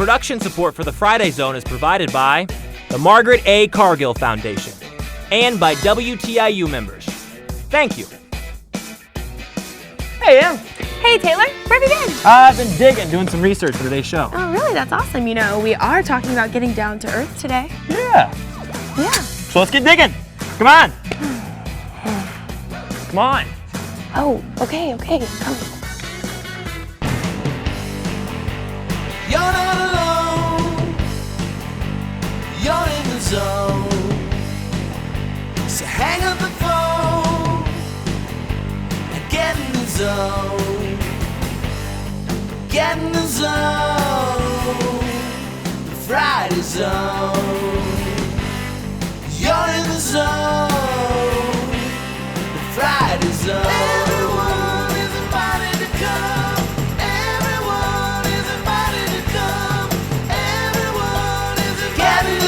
Production support for the Friday Zone is provided by the Margaret A. Cargill Foundation and by WTIU members. Thank you. Hey, Em. Hey, Taylor. Where have you been? I've been digging, doing some research for today's show. Oh, really? That's awesome. You know, we are talking about getting down to earth today. Yeah. Yeah. So let's get digging. Come on. Come on. Oh, okay. Come. You're not alone, you're in the zone. So hang up the phone and get in the zone. Get in the zone, the Friday Zone. You're in the zone, the Friday Zone. Everyone is invited to come.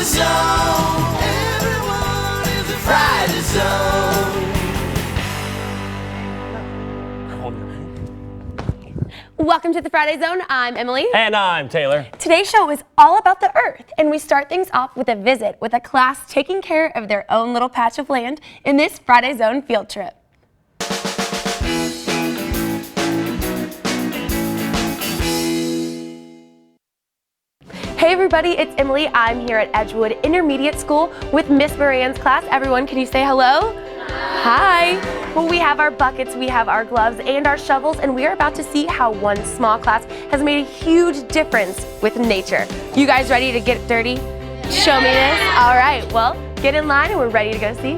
Zone. Everyone is a Friday Zone. Welcome to the Friday Zone. I'm Emily. And I'm Taylor. Today's show is all about the earth, and we start things off with a visit with a class taking care of their own little patch of land in this Friday Zone field trip. Hey everybody, it's Emily. I'm here at Edgewood Intermediate School with Miss Moran's class. Everyone, can you say hello? Hi. Well, we have our buckets, we have our gloves, and our shovels, and we are about to see how one small class has made a huge difference with nature. You guys ready to get dirty? Show me this? All right, well, get in line and we're ready to go see.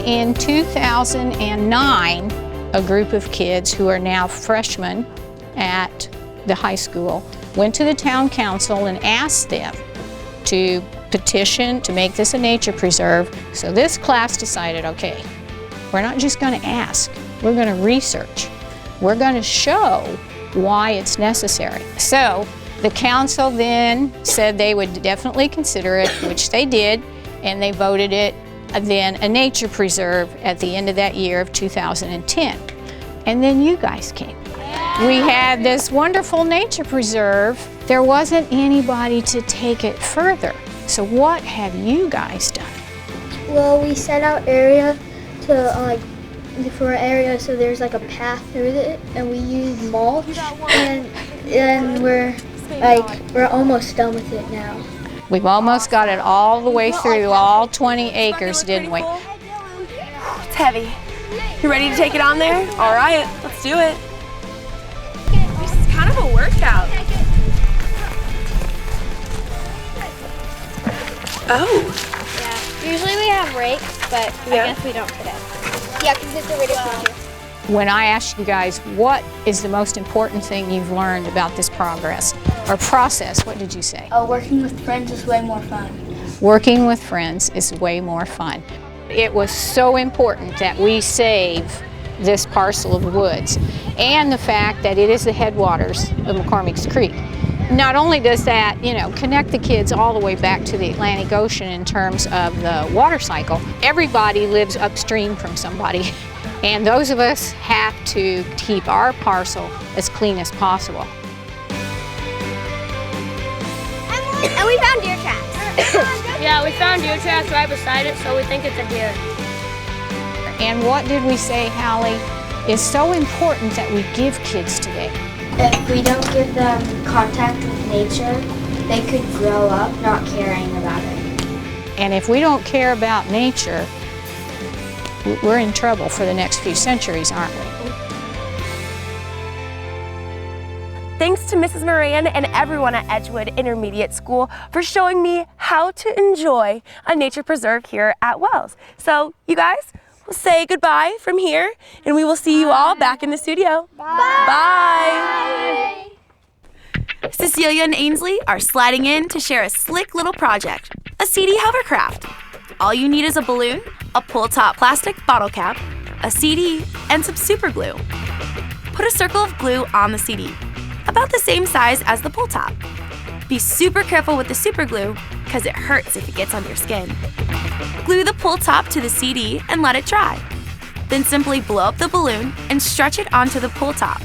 In 2009, a group of kids who are now freshmen at the high school went to the town council and asked them to petition to make this a nature preserve. So this class decided, okay, we're not just going to ask, we're going to research. We're going to show why it's necessary. So the council then said they would definitely consider it, which they did, and they voted it then a nature preserve at the end of that year of 2010. And then you guys came. We had this wonderful nature preserve. There wasn't anybody to take it further. So what have you guys done? Well, we set out area to for an area so there's like a path through it, and we use mulch, and we're almost done with it now. We've almost got it all the way through, all 20 acres, didn't we? It's heavy. You ready to take it on there? All right, let's do it. This is kind of a workout. Oh. Yeah. Usually we have rakes, but I guess we don't today. Yeah, because it's a radio picture. When I asked you guys what is the most important thing you've learned about this progress or process, what did you say? Working with friends is way more fun. Working with friends is way more fun. It was so important that we save this parcel of woods, and the fact that it is the headwaters of McCormick's Creek. Not only does that, connect the kids all the way back to the Atlantic Ocean in terms of the water cycle, everybody lives upstream from somebody, and those of us have to keep our parcel as clean as possible. And we found deer tracks. Yeah, we found deer tracks right beside it, so we think it's a deer. And what did we say, Hallie? It's so important that we give kids today. If we don't give them contact with nature, they could grow up not caring about it. And if we don't care about nature, we're in trouble for the next few centuries, aren't we? Thanks to Mrs. Moran and everyone at Edgewood Intermediate School for showing me how to enjoy a nature preserve here at Wells. So, you guys, we'll say goodbye from here, and we will see you all back in the studio. Bye. Bye. Cecilia and Ainsley are sliding in to share a slick little project, a CD hovercraft. All you need is a balloon, a pull-top plastic bottle cap, a CD, and some super glue. Put a circle of glue on the CD, about the same size as the pull top. Be super careful with the super glue, because it hurts if it gets on your skin. Glue the pull top to the CD and let it dry. Then simply blow up the balloon and stretch it onto the pull top.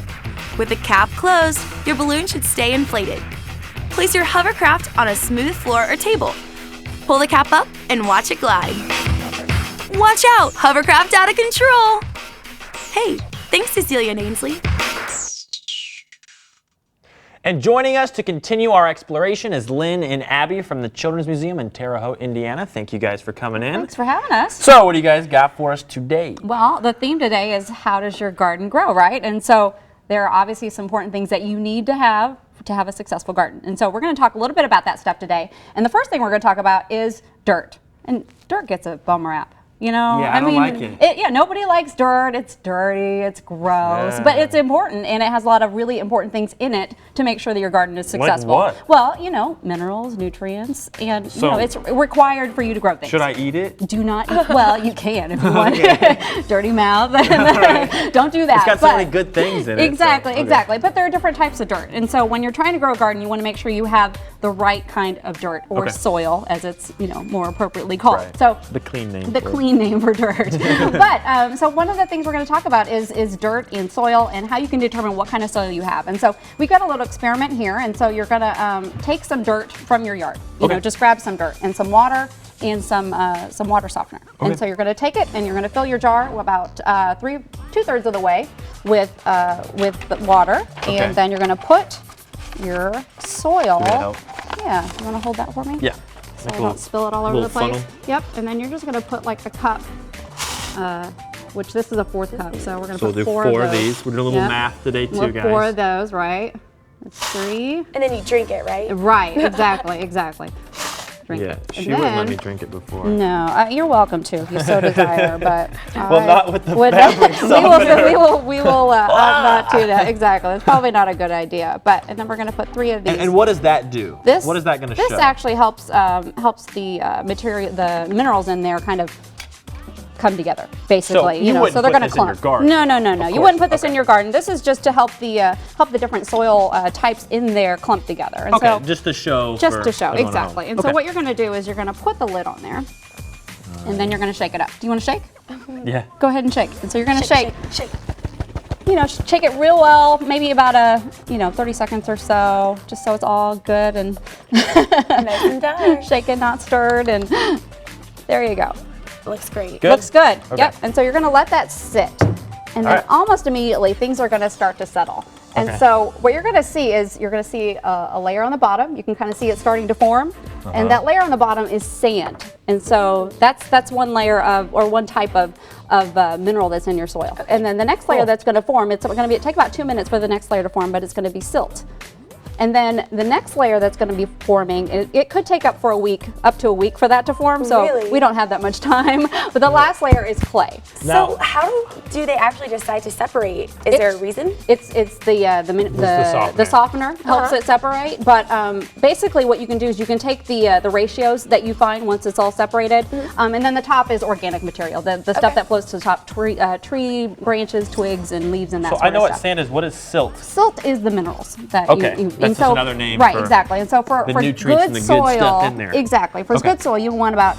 With the cap closed, your balloon should stay inflated. Place your hovercraft on a smooth floor or table. Pull the cap up and watch it glide. Watch out! Hovercraft out of control! Hey, thanks Cecilia and Ainsley. And joining us to continue our exploration is Lynn and Abby from the Children's Museum in Terre Haute, Indiana. Thank you guys for coming in. Thanks for having us. So what do you guys got for us today? Well, the theme today is how does your garden grow, right? And so there are obviously some important things that you need to have a successful garden. And so we're going to talk a little bit about that stuff today. And the first thing we're going to talk about is dirt. And dirt gets a bum rap. You know, yeah, I don't like it. Yeah, nobody likes dirt. It's dirty, it's gross, but it's important, and it has a lot of really important things in it to make sure that your garden is successful. Like what? Well, you know, minerals, nutrients, and you know, it's required for you to grow things. Should I eat it? Do not eat. Well, you can if you want. Dirty mouth. Don't do that. It's got so many good things in it. Exactly, exactly. But there are different types of dirt, and so when you're trying to grow a garden, you want to make sure you have the right kind of dirt or soil, as it's more appropriately called. Right. So the clean name. The clean name for dirt. But so one of the things we're going to talk about is dirt and soil and how you can determine what kind of soil you have. And so we've got a little experiment here. And so you're going to take some dirt from your yard. You know, just grab some dirt and some water and some water softener. And so you're going to take it and you're going to fill your jar about 2/3 of the way with the water. And then you're going to put your soil. Yeah, you want to hold that for me? Yeah. So I don't spill it all over the place. Funnel. Yep, and then you're just going to put like a cup, which this is a 4th cup, so we're going to put 4 of these. We're doing a little math today too, guys. 4 of those, right? That's 3. And then you drink it, right? Right, exactly. Drink it. She wouldn't let me drink it before. No, you're welcome to if you so desire, but well, not with the fabric softener. we will not do that. Exactly, it's probably not a good idea. And then we're going to put 3 of these. And what does that do? What is that going to show? This actually helps the material, the minerals in there, kind of come together, basically. So so they're going to clump. No. You wouldn't put this in your garden. This is just to help the different soil types in there clump together. And so, just to show. Exactly. And so what you're going to do is you're going to put the lid on there, and then you're going to shake it up. Do you want to shake? Yeah. Go ahead and shake. And so you're going to shake. Shake it real well, maybe about 30 seconds or so, just so it's all good and nice and done. Shaken, not stirred, and there you go. Looks great. Good? Looks good. Okay. Yep. And so you're going to let that sit. And then almost immediately things are going to start to settle. And so what you're going to see is a layer on the bottom. You can kind of see it starting to form. And that layer on the bottom is sand. And so that's one layer or one type of mineral that's in your soil. And then the next layer that's going to form, it's going to take about 2 minutes for the next layer to form, but it's going to be silt. And then the next layer that's going to be forming, it could take up to a week for that to form. So we don't have that much time. But the last layer is clay. So how do they actually decide to separate? Is there a reason? It's the softener helps it separate. But basically, what you can do is you can take the ratios that you find once it's all separated, and then the top is organic material, the stuff that floats to the top, tree branches, twigs, and leaves, and that sort of stuff. So I know what sand is. What is silt? Silt is the minerals that you That's just another name for exactly. And so for nutrients good and the soil, good stuff in there. Exactly. For good soil, you want about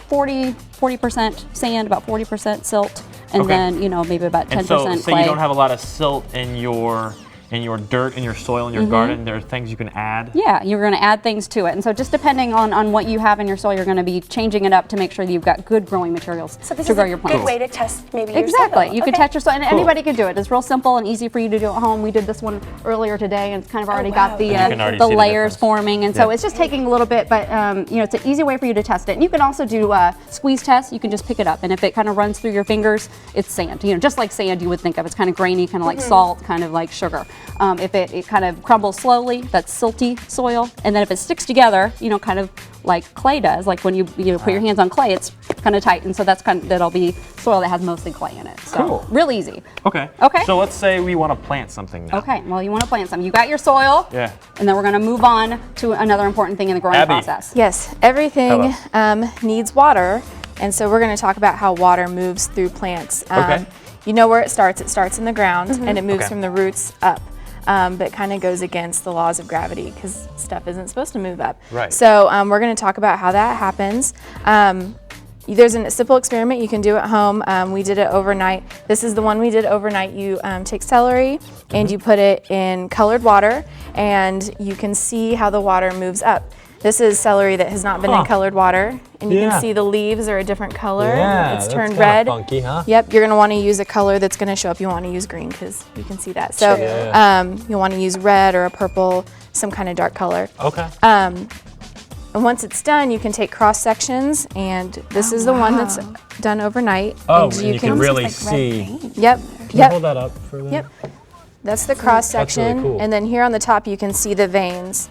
40% sand, about 40% silt, and then maybe about 10% clay. So you don't have a lot of silt in your dirt, in your soil, in your garden. There are things you can add. Yeah, you're going to add things to it, and so just depending on what you have in your soil, you're going to be changing it up to make sure that you've got good growing materials to grow your plants. Good way to test maybe your soil. You can test your soil, and anybody can do it. It's real simple and easy for you to do at home. We did this one earlier today, and it's kind of already got the layers forming, and so it's just taking a little bit, but it's an easy way for you to test it. And you can also do squeeze tests. You can just pick it up, and if it kind of runs through your fingers, it's sand. Just like sand you would think of. It's kind of grainy, kind of like salt, kind of like sugar. If it kind of crumbles slowly, that's silty soil. And then if it sticks together, kind of like clay does, like when you put your hands on clay, it's kind of tight. And so that'll be soil that has mostly clay in it. So real easy. Okay. So let's say we want to plant something now. Okay, well, you want to plant something. You got your soil. Yeah. And then we're going to move on to another important thing in the growing process. Yes, everything needs water. And so we're going to talk about how water moves through plants. You know where it starts. It starts in the ground, and it moves from the roots up. But kind of goes against the laws of gravity because stuff isn't supposed to move up. Right. So we're going to talk about how that happens. There's a simple experiment you can do at home. We did it overnight. This is the one we did overnight. You take celery and you put it in colored water, and you can see how the water moves up. This is celery that has not been in colored water, and you can see the leaves are a different color. It's turned red. Funky, huh? Yep, you're going to want to use a color that's going to show up. You want to use green because you can see that. So you want to use red or a purple, some kind of dark color. Okay. And once it's done, you can take cross sections, and this is the one that's done overnight. Oh, and you can really see. Yep. Hold that up for that. Yep. That's the cross section. That's really cool. And then here on the top, you can see the veins.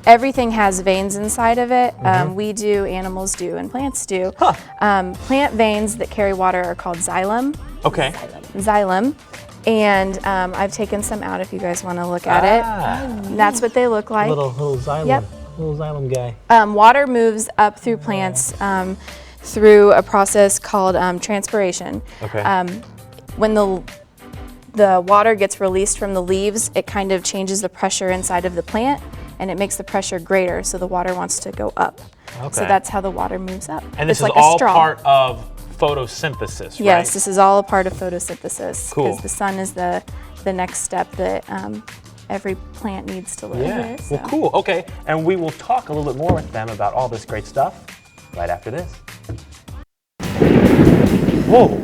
Everything has veins inside of it. We do, animals do, and plants do. Plant veins that carry water are called xylem. Okay. Xylem. And I've taken some out if you guys want to look at it. That's what they look like. Little xylem. Yep. Little xylem guy. Water moves up through plants through a process called transpiration. Okay. When the water gets released from the leaves, it kind of changes the pressure inside of the plant, and it makes the pressure greater, so the water wants to go up. Okay. So that's how the water moves up. And this it's is like all a straw. part of photosynthesis, right? Yes, this is all a part of photosynthesis. Cool. Because the sun is the next step that every plant needs to live. Yeah. So. Well, cool. Okay. And we will talk a little bit more with them about all this great stuff right after this. Whoa.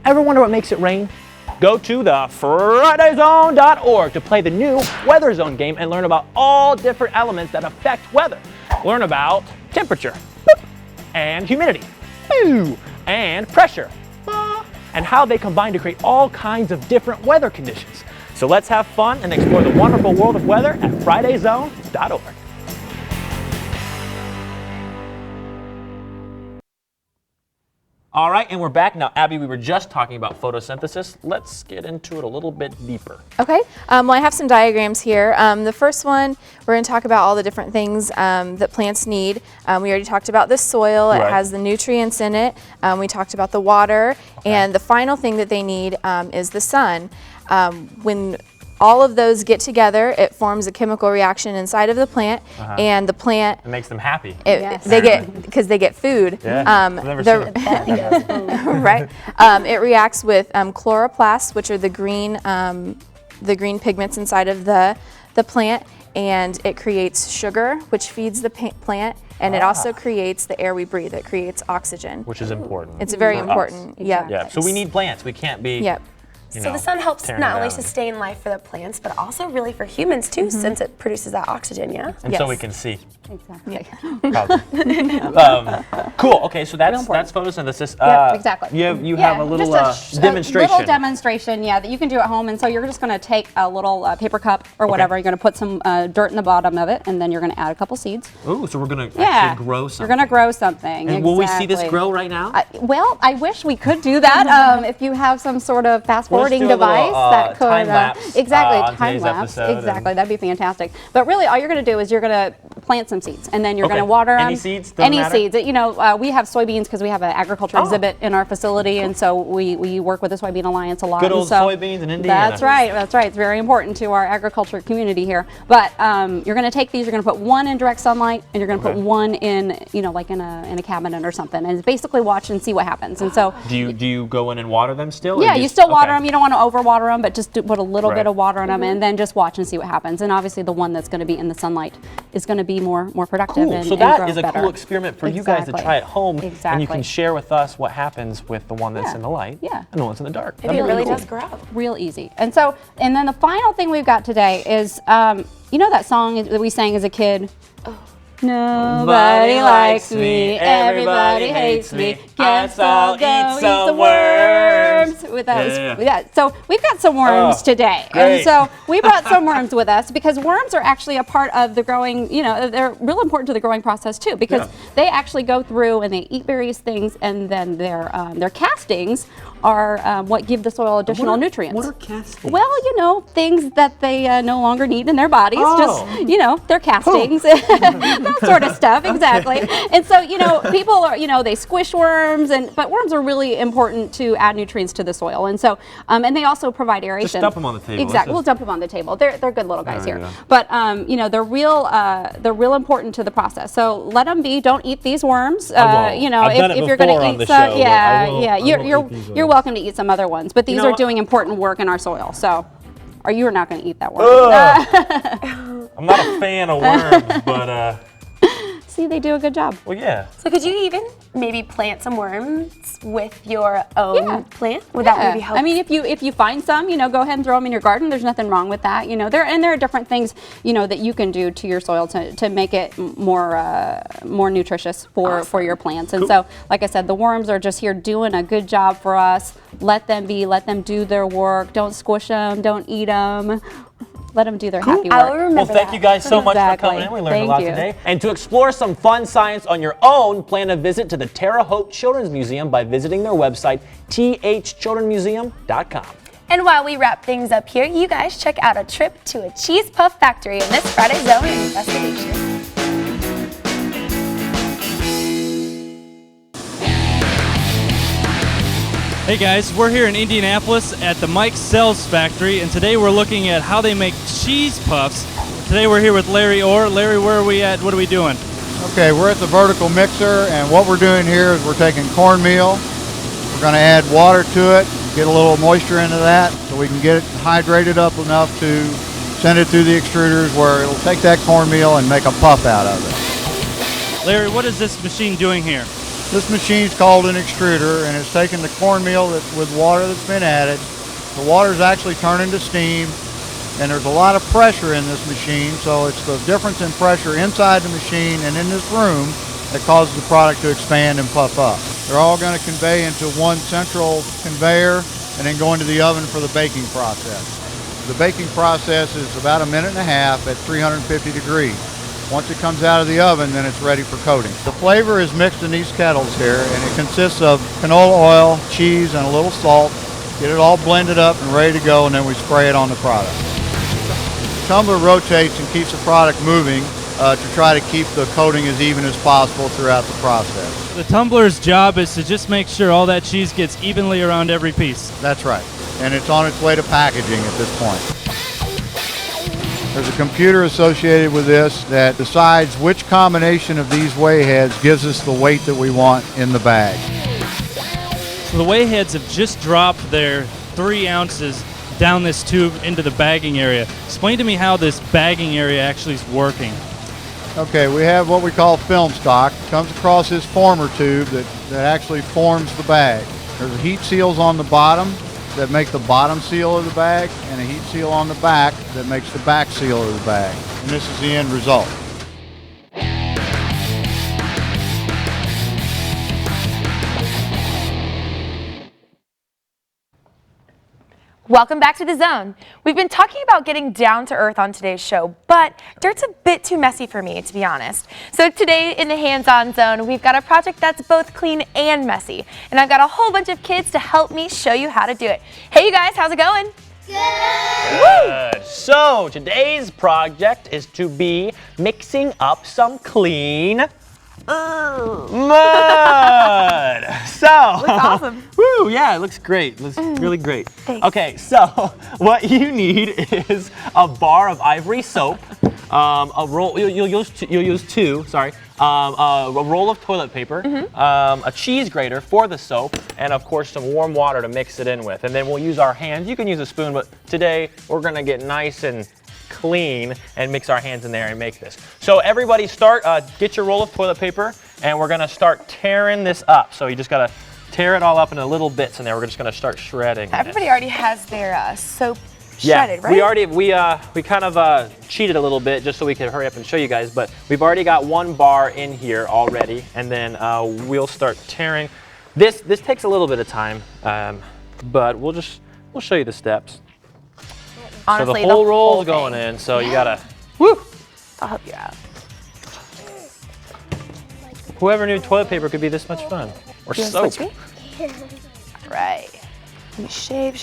Ever wonder what makes it rain? Go to the FridayZone.org to play the new Weather Zone game and learn about all different elements that affect weather. Learn about temperature, and humidity, and pressure, and how they combine to create all kinds of different weather conditions. So let's have fun and explore the wonderful world of weather at FridayZone.org. All right, and we're back now. Abby, we were just talking about photosynthesis. Let's get into it a little bit deeper. Okay, well, I have some diagrams here. The first one, we're going to talk about all the different things that plants need. We already talked about the soil. It has the nutrients in it. We talked about the water. And the final thing that they need is the sun. When all of those get together, it forms a chemical reaction inside of the plant, and the plant. It makes them happy. They get, because they get food. Yeah. I've never seen it. Right. It reacts with chloroplasts, which are the green pigments inside of the plant, and it creates sugar, which feeds the plant, and it also creates the air we breathe. It creates oxygen, Which is important. It's very important. Yeah. Yeah. So we need plants. We can't be. Yep. So the sun helps not only sustain life for the plants, but also really for humans too, since it produces that oxygen, yeah? And so we can see. Exactly. Cool. Okay, so that's photosynthesis. Yep, exactly. You have a little demonstration. A little demonstration, yeah, that you can do at home. And so you're just going to take a little paper cup or whatever. You're going to put some dirt in the bottom of it, and then you're going to add a couple seeds. Ooh, so we're going to actually grow something. You're going to grow something. And will we see this grow right now? Well, I wish we could do that. If you have some sort of fast-forwarding device that could time lapse, time lapse. Exactly, that'd be fantastic. But really, all you're going to do is you're going to plant some seeds, and then you're going to water them. Any seeds? Any seeds. You know, we have soybeans because we have an agriculture exhibit in our facility, and so we work with the Soybean Alliance a lot. Good old soybeans in Indiana. That's right. That's right. It's very important to our agriculture community here. But you're going to take these. You're going to put one in direct sunlight, and you're going to put one in, you know, like in a cabinet or something, and basically watch and see what happens. And so, do you go in and water them still? Yeah, you still water them. You don't want to overwater them, but just put a little bit of water on them, and then just watch and see what happens. And obviously, the one that's going to be in the sunlight is going to be more productive. Cool. So that is a cool experiment for you guys to try at home, and you can Exactly. share with us what happens with the one that's in the light and the one's in the dark. It really does grow. Real easy. And so, and then the final thing we've got today is, you know that song that we sang as a kid? Nobody likes me, everybody hates me, guess I'll eat some worms. So we've got some worms today. Great. And so we brought some worms with us because worms are actually a part of the growing, you know, they're real important to the growing process too, because they actually go through and they eat various things, and then their castings are what give the soil additional nutrients. What are castings? Well, you know, things that they no longer need in their bodies, just, you know, their castings, that sort of stuff, exactly. And so, you know, people are, you know, they squish worms, but worms are really important to add nutrients to the soil. And so, and they also provide aeration. Just dump them on the table. Exactly, we'll dump them on the table. They're good little guys here. Yeah. But you know, they're real important to the process. So let them be. Don't eat these worms. You know, if you're going to eat some, you're welcome to eat some other ones. But these are doing important work in our soil. So, or you're not going to eat that worm. I'm not a fan of worms, but see, they do a good job. well, yeah. So could you even maybe plant some worms with your own plant? Would that maybe help? I mean, if you find some, you know, go ahead and throw them in your garden. There's nothing wrong with that. You know, there are different things, you know, that you can do to your soil to make it more nutritious for your plants. And so, like I said, the worms are just here doing a good job for us. Let them be. Let them do their work. Don't squish them. Don't eat them. Let them do their happy work. Well, thank you guys so much for coming in. We learned a lot today. And to explore some fun science on your own, plan a visit to the Terre Haute Children's Museum by visiting their website, thchildrenmuseum.com. And while we wrap things up here, you guys check out a trip to a cheese puff factory in this Friday Zone investigation. Hey guys, we're here in Indianapolis at the Mike Sells factory, and today we're looking at how they make cheese puffs. Today we're here with Larry Orr. Larry, where are we at? What are we doing? Okay, we're at the vertical mixer, and what we're doing here is we're taking cornmeal. We're going to add water to it, get a little moisture into that so we can get it hydrated up enough to send it through the extruders where it'll take that cornmeal and make a puff out of it. Larry, what is this machine doing here? This machine's called an extruder, and it's taking the cornmeal with water that's been added. The water's actually turning to steam, and there's a lot of pressure in this machine, so it's the difference in pressure inside the machine and in this room that causes the product to expand and puff up. They're all going to convey into one central conveyor and then go into the oven for the baking process. The baking process is about 1.5 minutes at 350 degrees. Once it comes out of the oven, then it's ready for coating. The flavor is mixed in these kettles here, and it consists of canola oil, cheese, and a little salt. Get it all blended up and ready to go, and then we spray it on the product. The tumbler rotates and keeps the product moving to try to keep the coating as even as possible throughout the process. The tumbler's job is to just make sure all that cheese gets evenly around every piece. That's right, and it's on its way to packaging at this point. There's a computer associated with this that decides which combination of these weigh heads gives us the weight that we want in the bag. So the weigh heads have just dropped their 3 ounces down this tube into the bagging area. Explain to me how this bagging area actually is working. Okay, we have what we call film stock. It comes across this former tube that actually forms the bag. There's heat seals on the bottom that make the bottom seal of the bag, and a heat seal on the back that makes the back seal of the bag. And this is the end result. Welcome back to The Zone. We've been talking about getting down to earth on today's show, but dirt's a bit too messy for me, to be honest. So today in the Hands-On Zone, we've got a project that's both clean and messy, and I've got a whole bunch of kids to help me show you how to do it. Hey you guys, how's it going? Good. So today's project is to be mixing up some clean mud. So, looks awesome. Woo, yeah, it looks great. It looks really great. Thanks. Okay, so what you need is a bar of ivory soap, a roll. You'll use two. Sorry. A roll of toilet paper, a cheese grater for the soap, and of course some warm water to mix it in with. And then we'll use our hands. You can use a spoon, but today we're gonna get nice and clean and mix our hands in there and make this. So everybody get your roll of toilet paper, and we're gonna start tearing this up. So you just gotta tear it all up into little bits in there. We're just gonna start shredding. Everybody already has their soap shredded, right? We kind of cheated a little bit just so we could hurry up and show you guys, but we've already got one bar in here already, and then we'll start tearing. This takes a little bit of time, but we'll show you the steps. Honestly, so the whole roll's going in, so you gotta, woo! I'll help you out. Whoever knew toilet paper could be this much fun. Or soap. Right. Shave.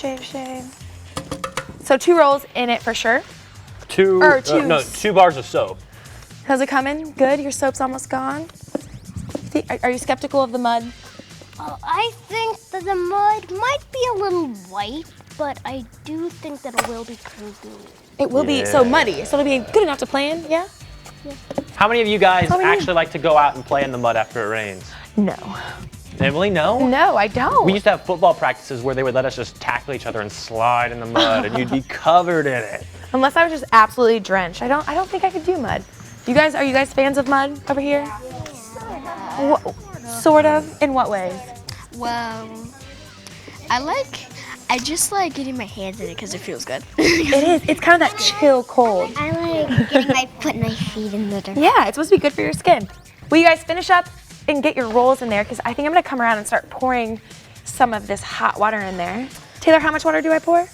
So 2 rolls in it for sure. Two bars of soap. How's it coming? Good? Your soap's almost gone? Are you skeptical of the mud? I think that the mud might be a little white, but I do think that it will be gooey. It will be so muddy, so it'll be good enough to play in, yeah? How many of you guys actually like to go out and play in the mud after it rains? No. Emily, no? No, I don't. We used to have football practices where they would let us just tackle each other and slide in the mud, and you'd be covered in it. Unless I was just absolutely drenched. I don't think I could do mud. Are you guys fans of mud over here? Sort of. In what ways? Well, I just like getting my hands in it because it feels good. It is. It's kind of that chill cold. I like getting my foot and my feet in the dirt. Yeah, it's supposed to be good for your skin. Will you guys finish up and get your rolls in there? Because I think I'm going to come around and start pouring some of this hot water in there. Taylor, how much water do I pour?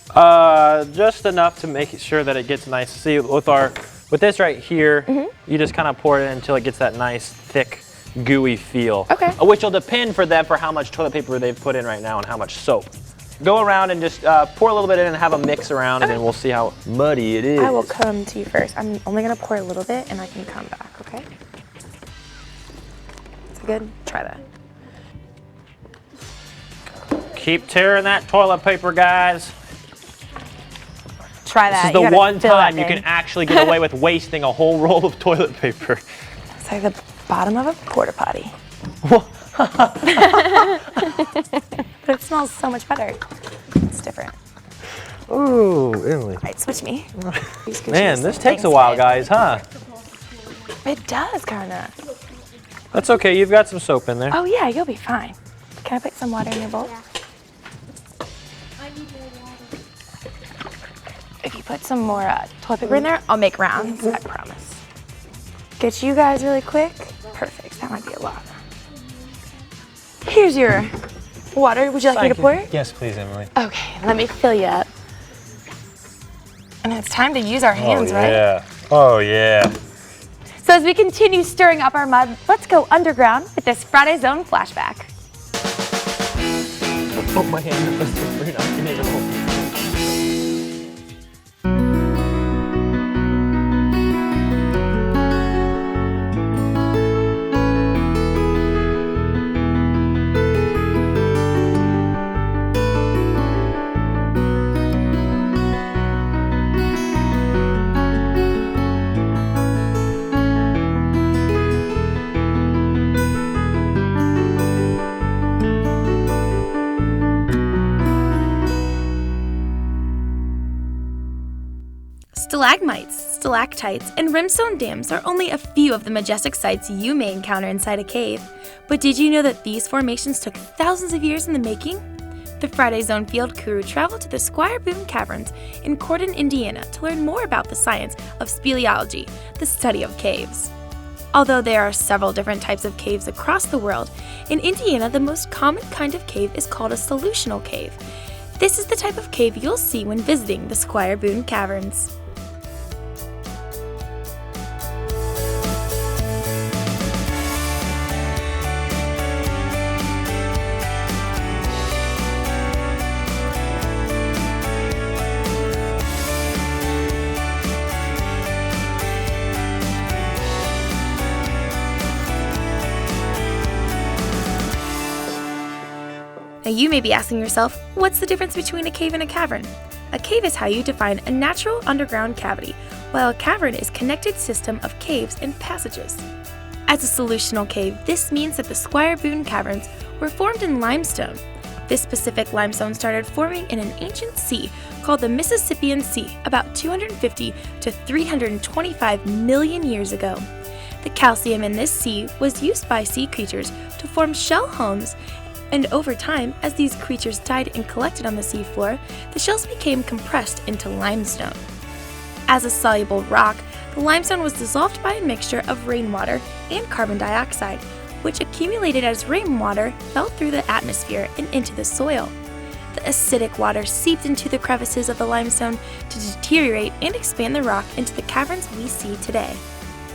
Just enough to make sure that it gets nice. See, with this right here, you just kind of pour it in until it gets that nice, thick, gooey feel. Okay. Which will depend for them for how much toilet paper they've put in right now and how much soap. Go around and just pour a little bit in and have a mix around, and then we'll see how muddy it is. I will come to you first. I'm only going to pour a little bit, and I can come back, okay? Is it good? Try that. Keep tearing that toilet paper, guys. Try that. This is the one time you can actually get away with wasting a whole roll of toilet paper. It's like the bottom of a porta potty. But it smells so much better. It's different. Ooh, Emily. All right, switch me. Man, this takes a while, guys, huh? It does, kind of. That's okay. You've got some soap in there. Oh, yeah, you'll be fine. Can I put some water in your bowl? Yeah. If you put some more toilet paper in there, I'll make rounds, I promise. Get you guys really quick. Perfect, that might be a lot. Here's your water. Would you like me to pour it? Yes, please, Emily. Okay, let me fill you up. And it's time to use our hands, right? Yeah. Oh, yeah. So as we continue stirring up our mud, let's go underground with this Friday Zone flashback. Oh, my hand was pretty nice. Stalagmites, stalactites, and rimstone dams are only a few of the majestic sights you may encounter inside a cave. But did you know that these formations took thousands of years in the making? The Friday Zone field crew traveled to the Squire Boone Caverns in Corydon, Indiana to learn more about the science of speleology, the study of caves. Although there are several different types of caves across the world, in Indiana the most common kind of cave is called a solutional cave. This is the type of cave you'll see when visiting the Squire Boone Caverns. Now you may be asking yourself, what's the difference between a cave and a cavern? A cave is how you define a natural underground cavity, while a cavern is a connected system of caves and passages. As a solutional cave, this means that the Squire Boone Caverns were formed in limestone. This specific limestone started forming in an ancient sea called the Mississippian Sea about 250 to 325 million years ago. The calcium in this sea was used by sea creatures to form shell homes, and over time, as these creatures died and collected on the seafloor, the shells became compressed into limestone. As a soluble rock, the limestone was dissolved by a mixture of rainwater and carbon dioxide, which accumulated as rainwater fell through the atmosphere and into the soil. The acidic water seeped into the crevices of the limestone to deteriorate and expand the rock into the caverns we see today.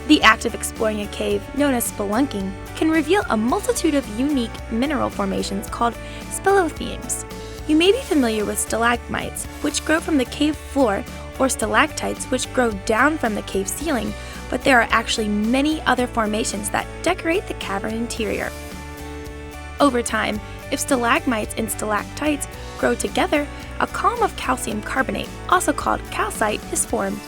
The act of exploring a cave, known as spelunking, can reveal a multitude of unique mineral formations called speleothemes. You may be familiar with stalagmites, which grow from the cave floor, or stalactites, which grow down from the cave ceiling, but there are actually many other formations that decorate the cavern interior. Over time, If stalagmites and stalactites grow together, a column of calcium carbonate, also called calcite, is formed.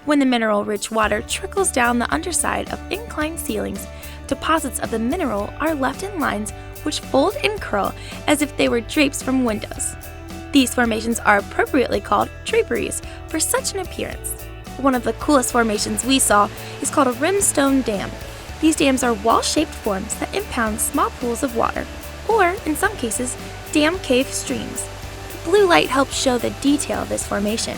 When the mineral-rich water trickles down the underside of inclined ceilings, deposits of the mineral are left in lines which fold and curl as if they were drapes from windows. These formations are appropriately called draperies for such an appearance. One of the coolest formations we saw is called a rimstone dam. These dams are wall-shaped forms that impound small pools of water, or, in some cases, dam cave streams. The blue light helps show the detail of this formation.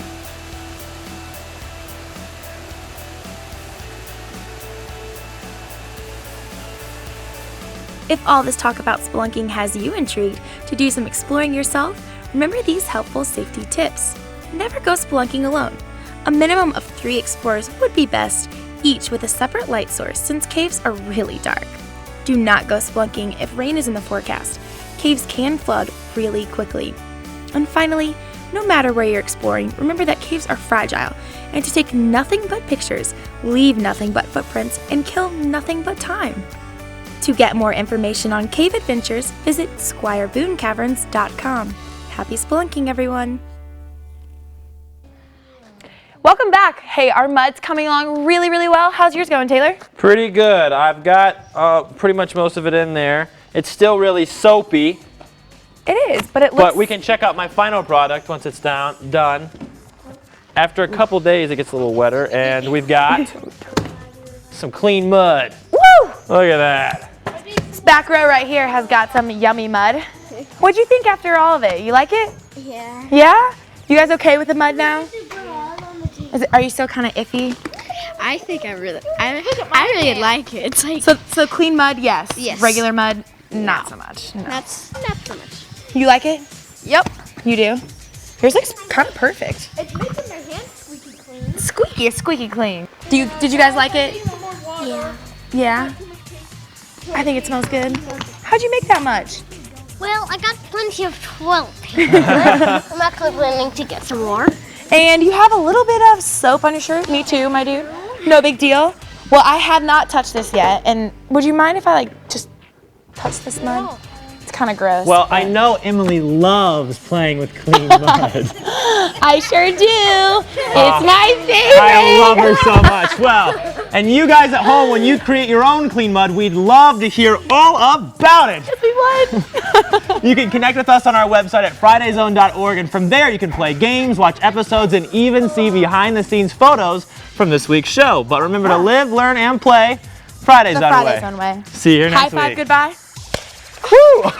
If all this talk about spelunking has you intrigued to do some exploring yourself, remember these helpful safety tips. Never go spelunking alone. A minimum of 3 explorers would be best, each with a separate light source since caves are really dark. Do not go spelunking if rain is in the forecast. Caves can flood really quickly. And finally, no matter where you're exploring, remember that caves are fragile and to take nothing but pictures, leave nothing but footprints, and kill nothing but time. To get more information on cave adventures, visit squirebooncaverns.com. Happy spelunking, everyone! Welcome back. Hey, our mud's coming along really, really well. How's yours going, Taylor? Pretty good. I've got pretty much most of it in there. It's still really soapy. It is, but it looks... But we can check out my final product once it's done. After a couple days, it gets a little wetter, and we've got some clean mud. Woo! Look at that. This back row right here has got some yummy mud. What'd you think after all of it? You like it? Yeah. Yeah? You guys okay with the mud now? Are you still kind of iffy? I think I really like it. It's like So clean mud, yes. Yes. Regular mud, not so much. No. not so much. You like it? Yep. You do? Yours looks kind of perfect. It's making my hands squeaky clean. Squeaky clean. Did you guys like it? Yeah. Yeah. I think it smells good. How'd you make that much? Well, I got plenty of toilet paper. I'm actually planning to get some more. And you have a little bit of soap on your shirt. Me too, my dude. No big deal. Well, I have not touched this yet. And would you mind if I just touch this mud? It's kind of gross. Well, I know Emily loves playing with clean mud. I sure do. It's my favorite. I love her so much. Well, and you guys at home, when you create your own clean mud, we'd love to hear all about it. Yes, we would. You can connect with us on our website at fridayzone.org, and from there you can play games, watch episodes, and even see behind-the-scenes photos from this week's show. But remember to live, learn, and play Friday's The Own Friday's Own Way. See you here next High five, week. goodbye. Woo!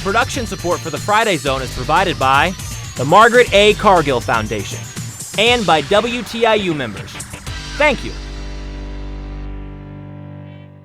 Production support for the Friday Zone is provided by the Margaret A. Cargill Foundation and by WTIU members. Thank you.